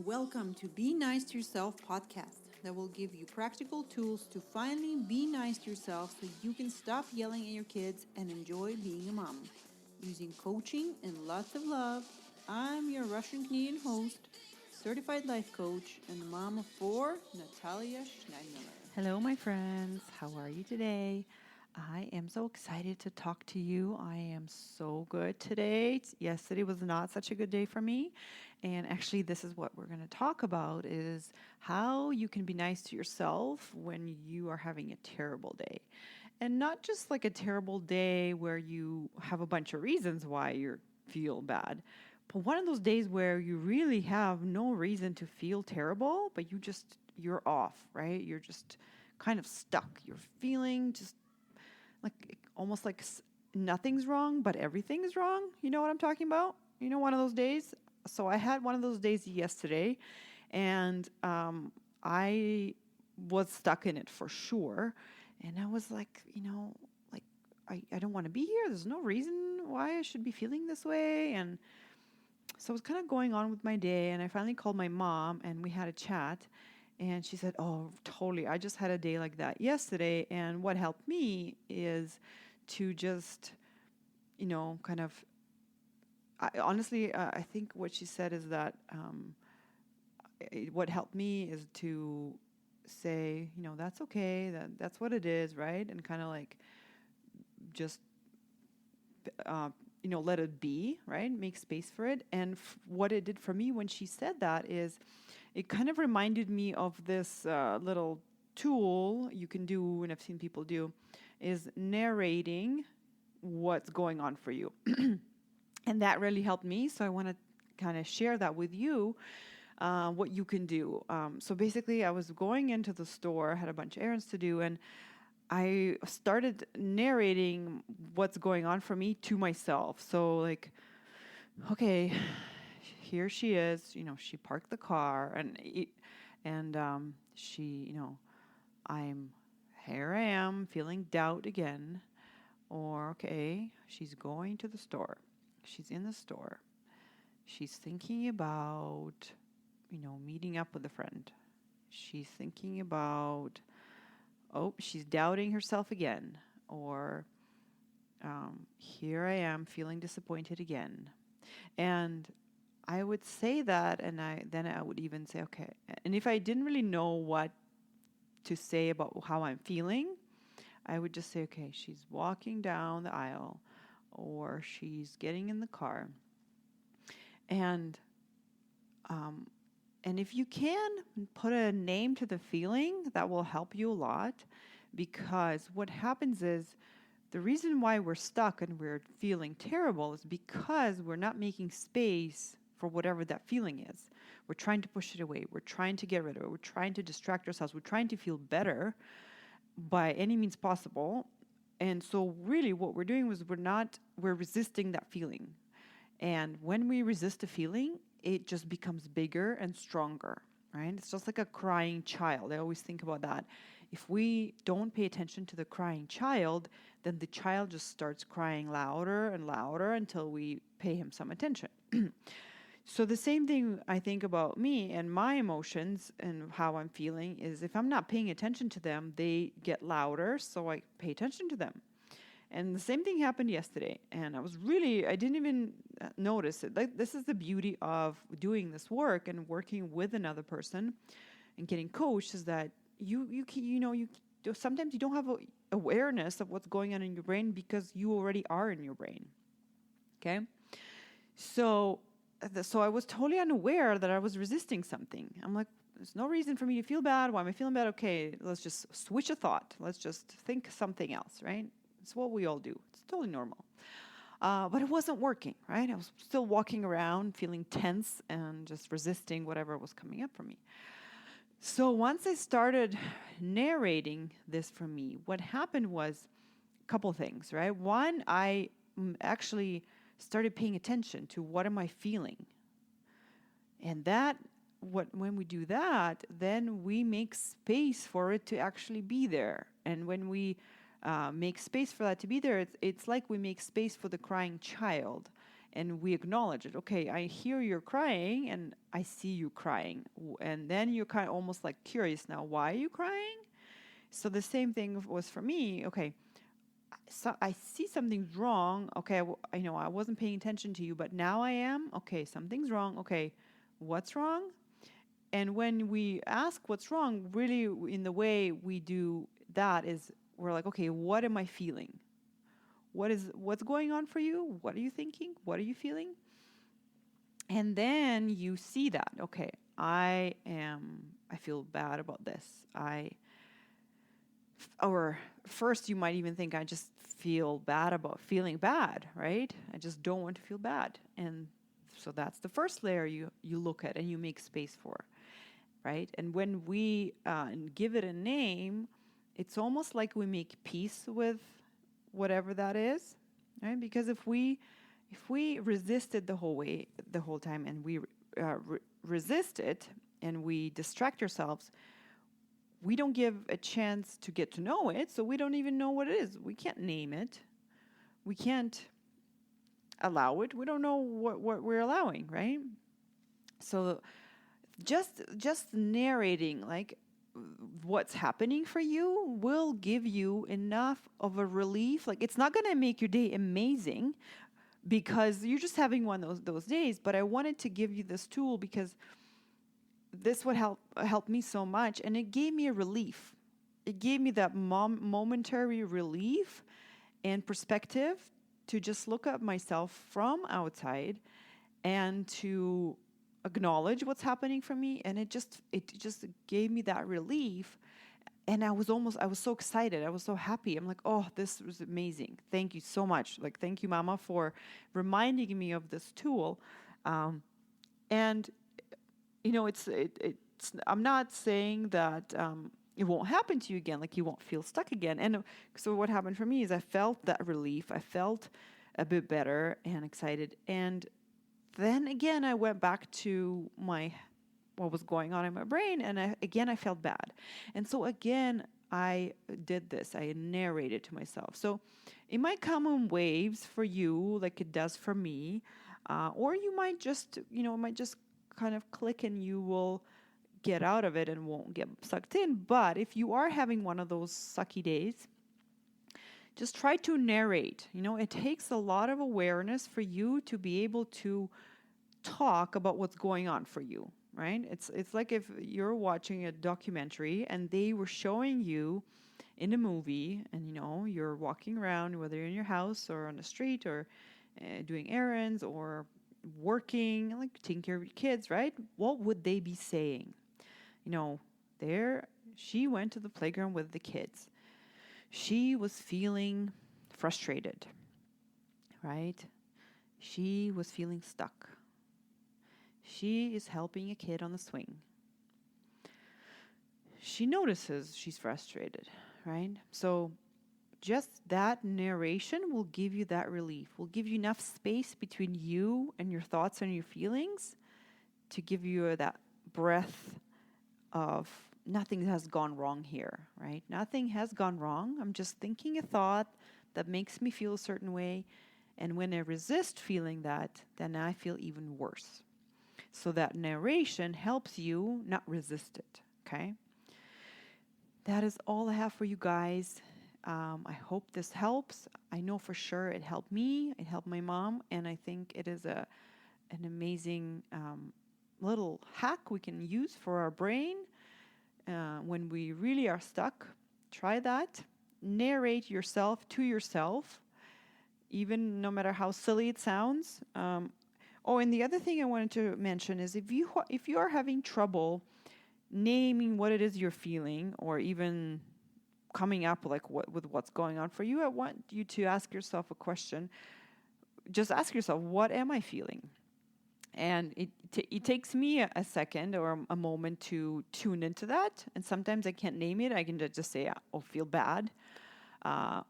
Welcome to Be Nice to Yourself podcast that will give you practical tools to finally be nice to yourself so you can stop yelling at your kids and enjoy being a mom. Using coaching and lots of love, I'm your Russian Canadian host, certified life coach, and mom of four, Natalia Schneidmiller. Hello, my friends. How are you today? I am so excited to talk to you. I am so good today. Yesterday was not such a good day for me. And actually, this is what we're going to talk about is how you can be nice to yourself when you are having a terrible day. And not just like a terrible day where you have a bunch of reasons why you feel bad, but one of those days where you really have no reason to feel terrible, but you're off, right? You're just kind of stuck. You're feeling just like almost like nothing's wrong, but everything is wrong. You know what I'm talking about? You know, one of those days. So I had one of those days yesterday, and I was stuck in it for sure. And I was like, I don't want to be here. There's no reason why I should be feeling this way. And so I was kind of going on with my day, and I finally called my mom, and we had a chat. And she said, "Oh, totally. I just had a day like that yesterday. And what helped me is to just, kind of, I think what she said is that what helped me is to say, that's okay. That's what it is, right? And kind of like just, let it be, right? Make space for it. And what it did for me when she said that is it kind of reminded me of this little tool you can do, and I've seen people do, is narrating what's going on for you. And that really helped me. So I want to kind of share that with you, what you can do. So basically, I was going into the store, had a bunch of errands to do, and I started narrating what's going on for me to myself. So like, okay, here she is, she parked the car and she, I'm here I am feeling doubt again. Or okay, she's going to the store. She's in the store. She's thinking about, meeting up with a friend. She's thinking about, oh, she's doubting herself again. Or here I am feeling disappointed again. And I would say that, and then I would even say, okay. And if I didn't really know what to say about how I'm feeling, I would just say, okay, she's walking down the aisle, or she's getting in the car, and if you can put a name to the feeling, that will help you a lot, because what happens is the reason why we're stuck and we're feeling terrible is because we're not making space for whatever that feeling is. We're trying to push it away. We're trying to get rid of it. We're trying to distract ourselves. We're trying to feel better by any means possible. And so really what we're doing is we're resisting that feeling. And when we resist a feeling, it just becomes bigger and stronger, right? It's just like a crying child. I always think about that. If we don't pay attention to the crying child, then the child just starts crying louder and louder until we pay him some attention. So the same thing I think about me and my emotions and how I'm feeling is if I'm not paying attention to them, they get louder, so I pay attention to them. And the same thing happened yesterday. And I didn't even notice it. Like, this is the beauty of doing this work and working with another person and getting coached, is that sometimes you don't have awareness of what's going on in your brain because you already are in your brain. Okay? So I was totally unaware that I was resisting something. I'm like, there's no reason for me to feel bad. Why am I feeling bad? Okay, let's just switch a thought. Let's just think something else, right? It's what we all do. It's totally normal. But it wasn't working, right? I was still walking around feeling tense and just resisting whatever was coming up for me. So once I started narrating this for me, what happened was a couple things, right? One, I actually started paying attention to what am I feeling. And when we do that, then we make space for it to actually be there. And when we make space for that to be there, it's like we make space for the crying child. and we acknowledge it. Okay, I hear you're crying and I see you crying. And then you're kind of almost like curious now, why are you crying? So the same thing was for me. Okay, so I see something's wrong. Okay, I know I wasn't paying attention to you, but now I am. Okay, something's wrong. Okay, what's wrong? And when we ask what's wrong, really in the way we do that is we're like, okay, what am I feeling? What's going on for you? What are you thinking? What are you feeling? And then you see that, okay, I feel bad about this. Or first you might even think I just feel bad about feeling bad, right? I just don't want to feel bad. And so that's the first layer you look at and you make space for, right? And when we give it a name, it's almost like we make peace with whatever that is, right? Because if we resist it the whole time, and we resist it and we distract ourselves, we don't give a chance to get to know it, so we don't even know what it is. We can't name it. We can't allow it. We don't know what we're allowing, right? So just narrating like what's happening for you will give you enough of a relief. Like it's not going to make your day amazing because you're just having one of those days, but I wanted to give you this tool because this would help me so much, and it gave me a relief. It gave me that momentary relief and perspective to just look at myself from outside and to acknowledge what's happening for me, and it just gave me that relief. And I was so excited. I was so happy. I'm like, oh, this was amazing. Thank you so much. Like, thank you, Mama, for reminding me of this tool. And I'm not saying that it won't happen to you again, like you won't feel stuck again. And so what happened for me is I felt that relief. I felt a bit better and excited. And then again, I went back to what was going on in my brain, and I felt bad. And so again, I did this. I narrated to myself. So it might come in waves for you, like it does for me, or you might just, it might just kind of click, and you will get out of it and won't get sucked in. But if you are having one of those sucky days, just try to narrate. It takes a lot of awareness for you to be able to talk about what's going on for you, right? It's like if you're watching a documentary and they were showing you in a movie, and you're walking around, whether you're in your house or on the street or doing errands or working, like taking care of your kids, right? What would they be saying? There she went to the playground with the kids. She was feeling frustrated, right? She was feeling stuck. She is helping a kid on the swing. She notices she's frustrated, right? So just that narration will give you that relief, will give you enough space between you and your thoughts and your feelings to give you that breath of nothing has gone wrong here, right? Nothing has gone wrong. I'm just thinking a thought that makes me feel a certain way. And when I resist feeling that, then I feel even worse. So that narration helps you not resist it, okay? That is all I have for you guys. I hope this helps. I know for sure it helped me, it helped my mom, and I think it is an amazing little hack we can use for our brain when we really are stuck. Try that. Narrate yourself to yourself, even no matter how silly it sounds. And the other thing I wanted to mention is if you are having trouble naming what it is you're feeling, or even coming up with what's going on for you, I want you to ask yourself a question. Just ask yourself, what am I feeling? And it takes me a second or a moment to tune into that. And sometimes I can't name it. I can just say, oh, feel bad. So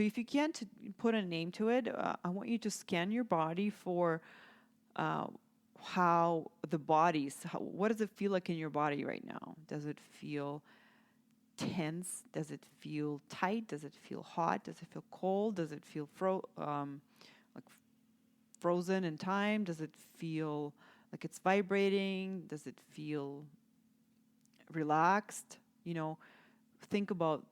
if you can't put a name to it, I want you to scan your body for how the what does it feel like in your body right now? Does it feel tense? Does it feel tight? Does it feel hot? Does it feel cold? Does it feel frozen in time? Does it feel like it's vibrating? Does it feel relaxed? Think about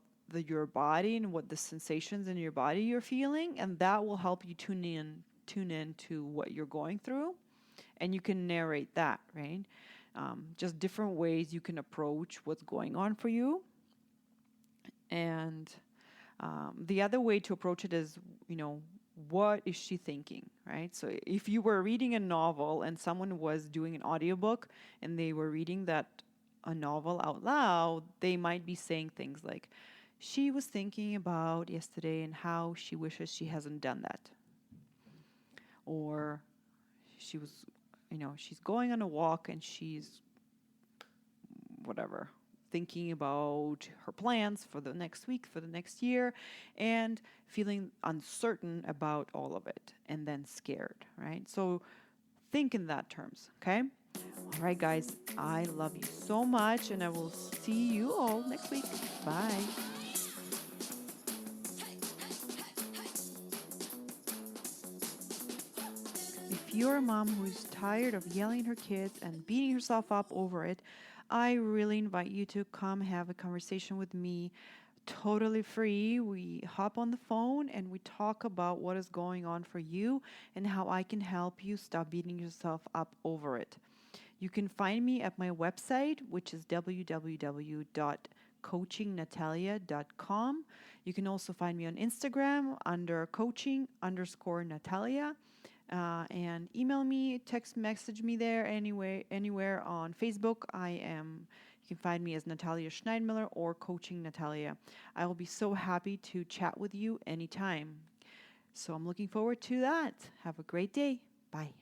your body and what the sensations in your body you're feeling, and that will help you tune in to what you're going through, and you can narrate that, right? Just different ways you can approach what's going on for you. And the other way to approach it is, what is she thinking, right? So if you were reading a novel and someone was doing an audiobook and they were reading that a novel out loud, they might be saying things like, she was thinking about yesterday and how she wishes she hasn't done that. Or she was, she's going on a walk and she's whatever, thinking about her plans for the next week, for the next year, and feeling uncertain about all of it, and then scared, right? So think in that terms, okay? All right, guys, I love you so much, and I will see you all next week. Bye. If you're a mom who's tired of yelling at her kids and beating herself up over it, I really invite you to come have a conversation with me, totally free. We hop on the phone and we talk about what is going on for you and how I can help you stop beating yourself up over it. You can find me at my website, which is www.coachingnatalia.com. You can also find me on Instagram under coaching_Natalia. And email me, text message me there, anywhere on Facebook. You can find me as Natalia Schneidmiller or Coaching Natalia. I will be so happy to chat with you anytime. So I'm looking forward to that. Have a great day. Bye.